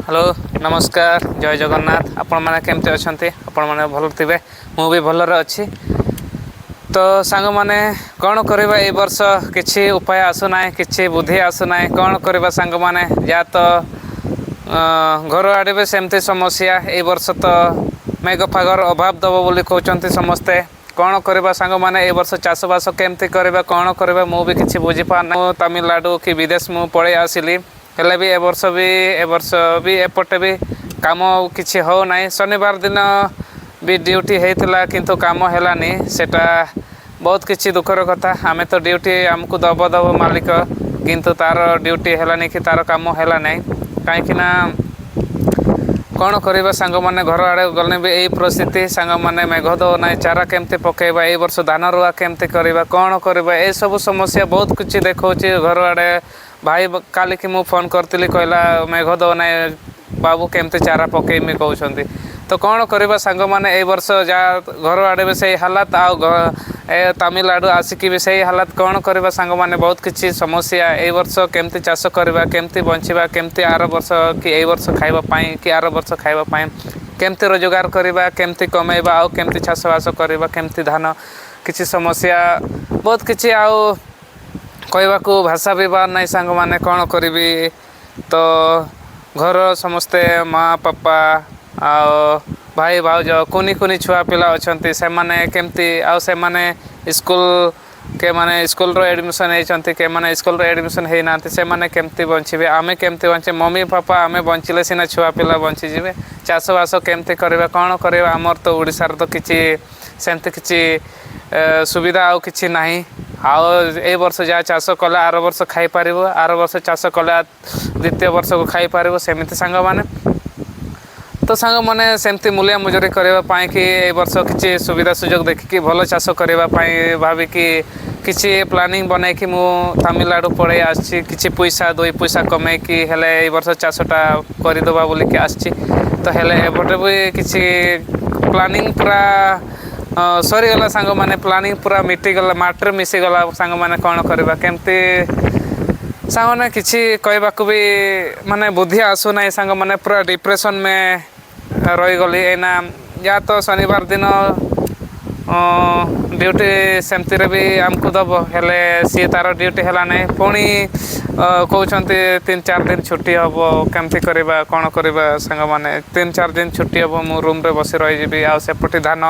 Hello नमस्कार जय जगन्नाथ आपण मैंने केमती अच्छा आपण मैंने भल थे मु भी भलर अच्छी तो सांग मैंने कौन करवा ए वर्ष किसी उपाय आसुना कि बुद्धि आसुना कौन करवा सांग मैंने या तो घर आड़े भी सेमती समस्या ए वर्ष तो मेघ फागर अभाव दब बोली कहते समस्ते कौन करवा सांग मैंने ए वर्ष चाषबास केमती करवा कौन करवा मु भी किसी बुझी पारना तमिलनाडु कि विदेश मु पड़े आसिली हेले भी ए वर्ष भी एपटे भी काम किसी हो ना शनिवार दिन भी ड्यूटी होता किंतु काम हेलानी सेटा बहुत किसी दुखर कथा आमे तो ड्यूटी आमको दब मालिक किंतु तार ड्यूटी हेलानी कि तार काम हेला नहीं कहीं कौन करवा सांग मैंने घर आड़े गले भी यही परिस्थिति सांग मैंने मेघ दो ना चारा केमती पकेबा ए वर्ष धान रुआ केमती करवा कौन करवा ए सब समस्या बहुत कुछ देखा घर आड़े भाई काली कि मु फोन करती कहला मेघ दो ना बाबू केमती चारा पकेमी कहते तो कौन करवा सांग मैंने ए वर्ष जहाँ घर आड़े भी सही हालात तमिलनाडु आसिकी भी सही हालात कौन करवा सांग मैंने बहुत किसी समस्या ए वर्ष केमती चाष करवा केमती बंचवा केमती आर वर्ष कि ए वर्ष खाइबापी कि आर वर्ष खाइबापी केमती रोजगार करवा केमती कमेबा आउ केमती चाषबास करवा केमती धान किसी समस्या बहुत किसी आउ कहवाकू भाषा भी बाहर नहीं सांग मैंने कौन करी तो घर समस्ते माँ पापा आओ भाई भाउज कुनी कुनी छुआ पिला अच्छा से माने केमती आउ से माने स्कूल के माने स्कूल रो एडमिशन होती के माने स्कूल रो एडमिशन है ना से माने केमती बंचे आमे केमती बंचे मम्मी पापा आमे बंचिले सीना छुआ पिला बंची जीवे चाषबास केमती करवा कौन करवा आमर तो ओडिशार तो किसी सेमती किसी सुविधा आउ किसी नहीं आउ ए वर्ष जहाँ चाष कले आर वर्ष खाई पार आर वर्ष चाष कले द्वितीय वर्ष को खाई पार सेमती सांग माने तो सांग मैंने सेमती मूल्य मजूरी करने कि ए वर्ष किसी सुविधा सुजोग देखिकी भल चाष करने भाविकी किसी प्लानिंग बनई कि मु तमिलनाडु पड़े आसी किसी पैसा दुई पैसा कमे कि हेले ए वर्ष चाषटा करदेवा बोलिकी आसी तो हेले एपटे भी किसी प्लानिंग पूरा सरीगला सांग मैंने प्लानिंग पूरा मिटिगला माटर मिसीगला सांग मैंने कौन करवा केमती सांग मैंने किसी कहवाक भी माने बुद्धि आसुना सांग मैंने पूरा डिप्रेशन में रहीगली एना या तो शनिवार दिन ड्यूटी सेमती भी आमको दब हेले सी तार ड्यूटी है ना पुणी कहते 3-4 दिन छुट्टी हम केमती करवा कौन करवा सांग मैंने 3-4 दिन छुट्टी हम मु रूम रे बसी रही आसेपटे धान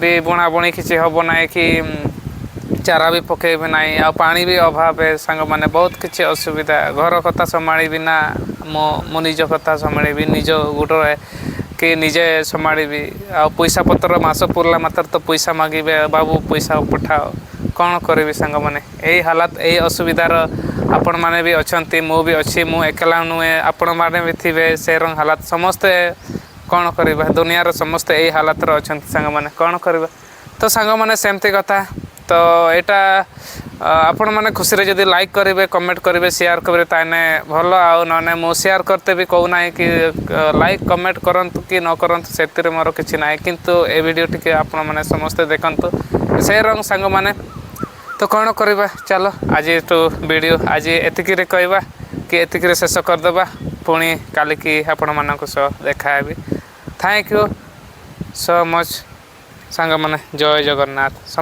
भी बुणा बुणी किसी हम ना कि चारा भी पकेबे ना आ पानी भी अभाव है सांग मैंने बहुत किसी असुविधा घर कथा संभाली ना मो निज कथा संभाली निज गुटरे कि निजे संभाली आ पैसा पतर मास पुरला मात्र तो पैसा मागिबे बाबू पैसा पठाओ कौन करी सांग मैंने यही हालात यही असुविधार आपण मैंने भी अच्छा मु भी अच्छी मु एकला नुहे आपण मैंने भी थे से रंग हालात समस्ते कौन करवा दुनियार समस्ते यही हालात अच्छा सांग मैंने कौन करवा तो सांग मैंने सेमती कथा तो यहाँ आपण मैंने खुशी रे जदि लाइक करेंगे कमेंट करेंगे शेयर करेंगे ताने भल आउ ना मु शेयर करते भी कहूना कि लाइक कमेंट करंतु कि न करंतु से मोर किसी ना किंतु ए वीडियो टिके आपण मैंने समस्ते देखंतु से रंग सांग मैंने तो कौन करवा चलो आज तो वीडियो आज एतिकी रे कहवा कि एतिकी रे शेष करदेबा पुणी काली की आपण मानक सह देखा भी थैंक यू सो मच सांग मैंने जय जगन्नाथ।